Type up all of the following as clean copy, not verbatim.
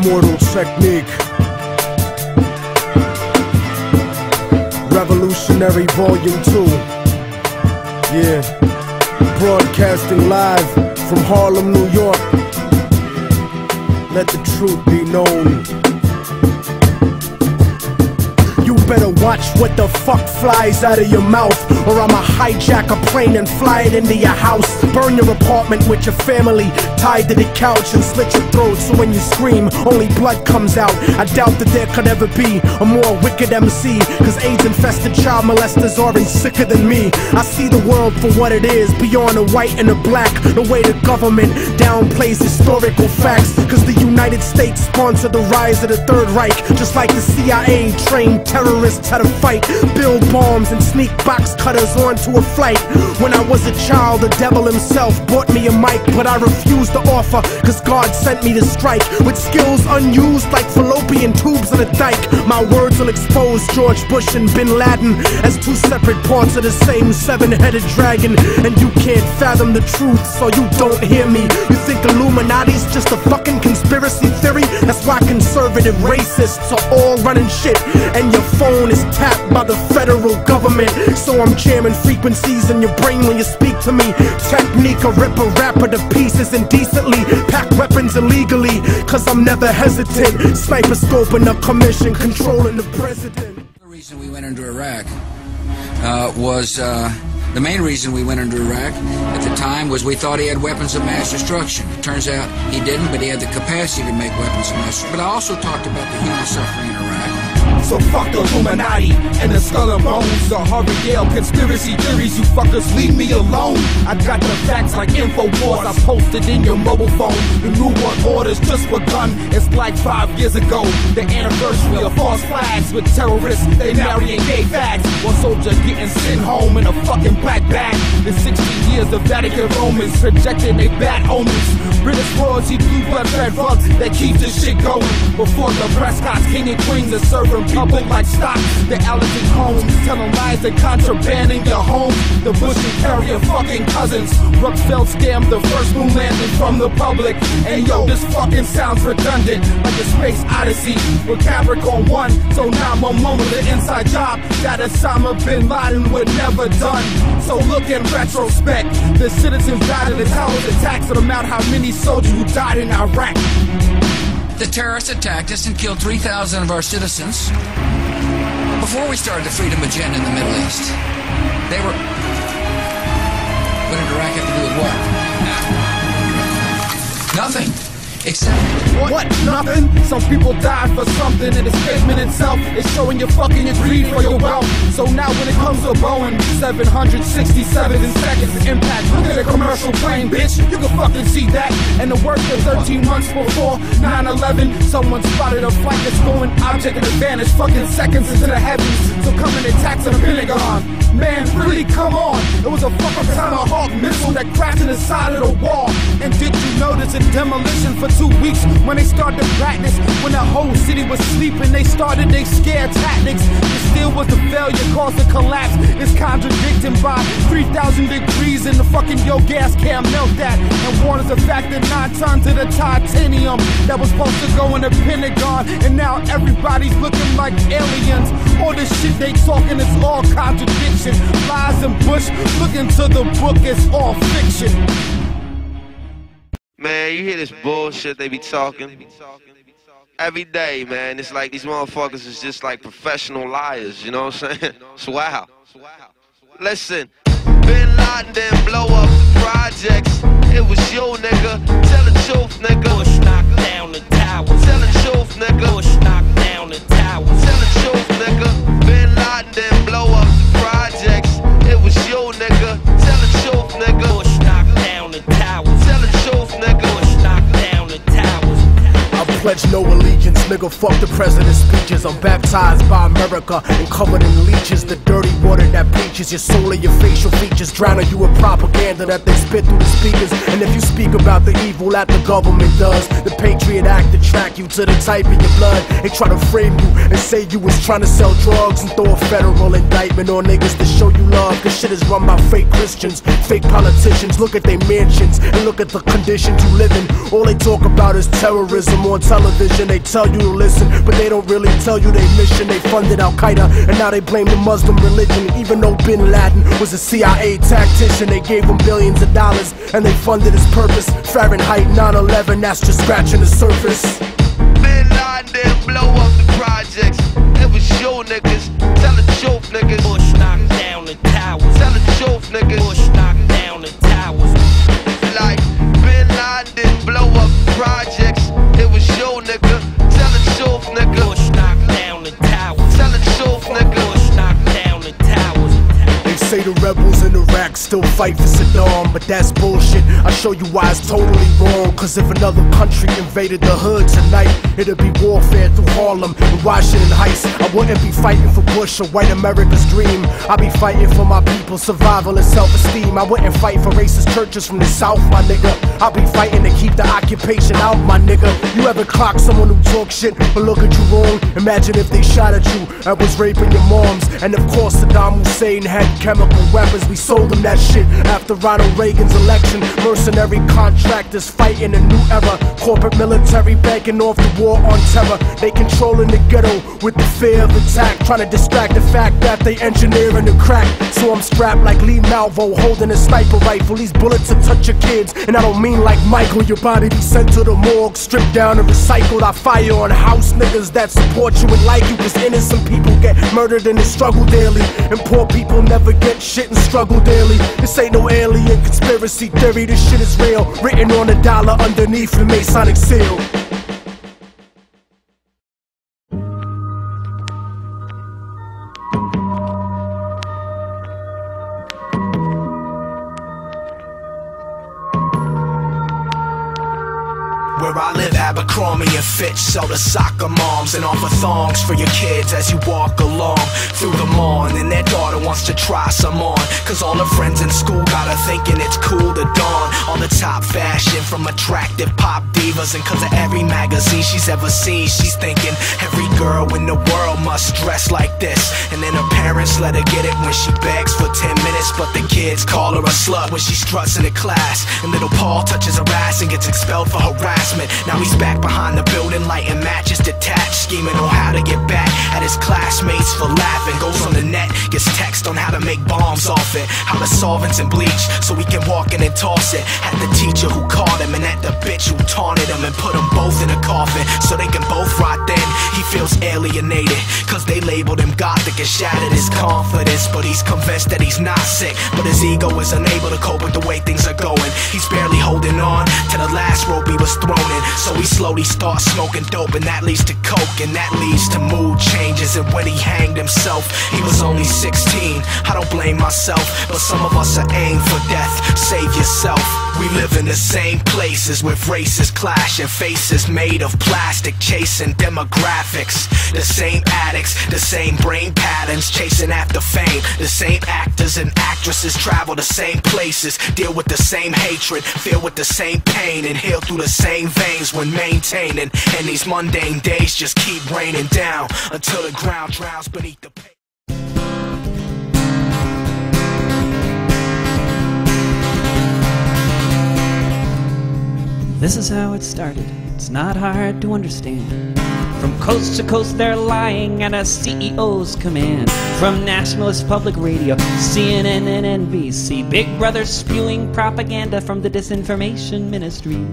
Immortal technique. Revolutionary Volume 2. Yeah. Broadcasting live from Harlem, New York. Let the truth be known. You better watch what the fuck flies out of your mouth, or I'ma hijack a plane and fly it into your house. Burn your apartment with your family tied to the couch and slit your throat so when you scream, only blood comes out. I doubt that there could ever be a more wicked MC, cause AIDS-infested child molesters are sicker than me. I see the world for what it is, beyond the white and the black. The way the government downplays historical facts, cause the United States sponsored the rise of the Third Reich, just like the CIA trained terrorists how to fight, build bombs and sneak box cutters onto a flight. When I was a child, the devil himself bought me a mic, but I refused to offer, cause God sent me to strike with skills unused like fallopian tubes in a dike. My words will expose George Bush and Bin Laden as two separate parts of the same seven-headed dragon, and you can't fathom the truth, so you don't hear me. You think Illuminati's just a fucking conspiracy theory? That's why conservative racists are all running shit, and your phone is tapped by the federal government. So I'm jamming frequencies in your brain when you speak to me. Technique, a rip a rapper to pieces indecently, pack weapons illegally, cause I'm never hesitant. Sniper scoping a commission, controlling the president. The reason we went into Iraq the main reason we went into Iraq at the time was we thought he had weapons of mass destruction. It turns out he didn't, but he had the capacity to make weapons of mass destruction. But I also talked about the human suffering in Iraq. So fuck the Illuminati and the skull and bones, the Harvard Yale conspiracy theories, you fuckers leave me alone. I got the facts like InfoWars, I posted in your mobile phone. The New World Order's just begun, it's like 5 years ago. The anniversary of false flags with terrorists, they marrying gay fags. One soldier getting sent home in a fucking black bag. The 60 years of Vatican Romans projecting they bad omens. British royalty, blue blood, red bugs that keep this shit going. Before the Prescott's king and queens are serving people like stock. The Allerton homes telling lies and contraband in your home. The Bush and Carrier fucking cousins. Rumsfeld scammed the first moon landing from the public. And yo, this fucking sounds redundant, like a space odyssey with Capricorn 1. So now I'm on moment the inside job that Osama bin Laden would never done. So look in retrospect, the citizens died in the towers attacks that amount how many soldiers who died in Iraq. The terrorists attacked us and killed 3,000 of our citizens before we started the freedom agenda in the Middle East. They were... What did Iraq have to do with what? Nothing. Except... What? Nothing? Some people died for something, and the statement itself is showing your fucking greed for your wealth. So now when it comes to Boeing 767 in seconds impact, look at a commercial plane, bitch. You can fucking see that. And the work of 13 months before 9/11, someone spotted a flight that's going object and advantage fucking seconds into the heavens. So come and attack the Pentagon. Man, really, come on. It was a fucking Tomahawk missile that crashed in the side of the wall. And did you notice a demolition for 2 weeks when they started to practice? When the whole city was sleeping, they started their scare tactics. It still was the failure caused the collapse. It's contradicting by 3,000 degrees and the fucking yo gas can't melt that. And warns the fact that 9 tons of the titanium that was supposed to go in the Pentagon, and now everybody's looking like aliens. All this shit they talking is all contradiction. Lies and Bush, look into the book, it's all fiction. Man, you hear this bullshit they be talking every day, man. It's like these motherfuckers is just like professional liars, you know what I'm saying? It's wow. Listen, Bin Laden didn't blow up the projects. It was you, nigga. Tell the truth, nigga. Bush knocked down the towers. Tell the truth, nigga. Bush knocked down the towers. Tell the truth, nigga. Bin Laden didn't blow up the projects. It was you, nigga. Tell the truth, nigga. Bush knocked down the towers. Tell the truth, nigga. Bush knocked down the towers. I pledge no allegiance nigga, fuck the president's speeches. I'm baptized by America and covered in leeches. The dirty water that bleaches your soul and your facial features, drowning you in propaganda that they spit through the speakers. And if you speak about the evil that the government does, the Patriot Act to track you to the type of your blood. They try to frame you and say you was trying to sell drugs and throw a federal indictment on niggas to show you love. This shit is run by fake Christians, fake politicians. Look at their mansions and look at the conditions you live in. All they talk about is terrorism on television. They tell you to listen, but they don't really tell you their mission. They funded Al-Qaeda and now they blame the Muslim religion. Even though Bin Laden was a CIA tactician, they gave him billions of dollars and they funded his purpose. Fahrenheit 9/11, that's just scratching the surface. Bin Laden didn't blow up the projects. It was your niggas. Tell the truth, niggas. Bush knocked down the towers. Tell the truth, niggas. Bush knocked down the towers. Like Bin Laden didn't blow up the projects. It was your nigga. Tell the truth, nigga. Bush knocked down the towers. Tell the truth, nigga. Bush knocked down the towers. They say the rebels in Iraq still fight for Saddam, but that's bullshit. I'll show you why it's totally wrong. Cause if another country invaded the hood tonight, it'd be warfare through Harlem and Washington Heights. I wouldn't be fighting for Bush or white America's dream. I'd be fighting for my people's survival and self-esteem. I wouldn't fight for racist churches from the South, my nigga. I'll be fighting to keep the occupation out, my nigga. You ever clock someone who talk shit but look at you wrong? Imagine if they shot at you and was raping your moms. And of course Saddam Hussein had chemical weapons. We sold them that shit after Ronald Reagan's election. Mercenary contractors fighting a new era. Corporate military banking off the war on terror. They controlling the ghetto with the fear of attack, trying to distract the fact that they engineering the crack. So I'm strapped like Lee Malvo, holding a sniper rifle. These bullets will touch your kids, and I don't mean like Michael. Your body be sent to the morgue, stripped down and recycled. I fire on house niggas that support you and like you, cause innocent people get murdered in the struggle daily, and poor people never get shit and struggle daily. This ain't no alien conspiracy theory, this shit is real, written on a dollar underneath the Masonic seal. Where I live, Abercrombie and Fitch sell the soccer moms and offer thongs for your kids as you walk along through the mall. And then their daughter wants to try some on, cause all her friends in school got her thinking it's cool to don all the top fashion from attractive pop divas. And cause of every magazine she's ever seen, she's thinking every girl in the world must dress like this. And then her parents let her get it when she begs for 10 minutes, but the kids call her a slut when she struts in the class. And little Paul touches her ass and gets expelled for harassment. Now he's back behind the building, lighting matches detached, scheming on how to get back at his classmates for laughing. Goes on the net, gets text on how to make bombs off it, how to solvents and bleach so he can walk in and toss it. At the teacher who caught him, and at the bitch who taunted him, and put them both in a coffin so they can both rot. Then he feels alienated cause they labeled him gothic and shattered his confidence. But he's convinced that he's not sick, but his ego is unable to cope with the way things are going. He's barely holding on to the last rope he was thrown in, so he slowly starts smoking dope, and that leads to coke, and that leads to mood changes. And when he hanged himself, he was only 16. I don't blame myself, but some of us are aimed for death. Save yourself. We live in the same places with races clashing, faces made of plastic chasing demographics. The same addicts, the same brain patterns chasing after fame. The same actors and actresses travel the same places, deal with the same hatred, feel with the same pain, and heal through the same veins when maintaining. And these mundane days just keep raining down until the ground drowns beneath the pain. This is how it started. It's not hard to understand. From coast to coast they're lying at a CEO's command. From nationalist public radio, CNN and NBC, Big Brother spewing propaganda from the disinformation ministry.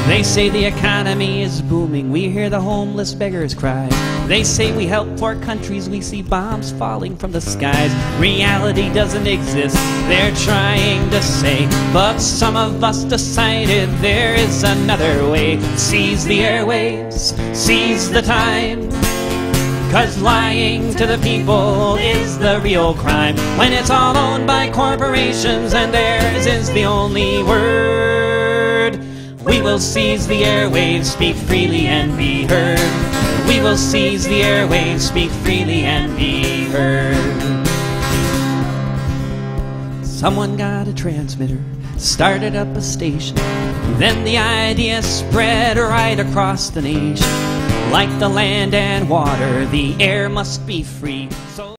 They say the economy is booming, we hear the homeless beggars cry. They say we help poor countries, we see bombs falling from the skies. Reality doesn't exist, they're trying to say, but some of us decided there is another way. Seize the airwaves, seize the time, cause lying to the people is the real crime. When it's all owned by corporations and theirs is the only word. We will seize the airwaves, speak freely and be heard. We will seize the airwaves, speak freely and be heard. Someone got a transmitter, started up a station. Then the idea spread right across the nation. Like the land and water, the air must be free. So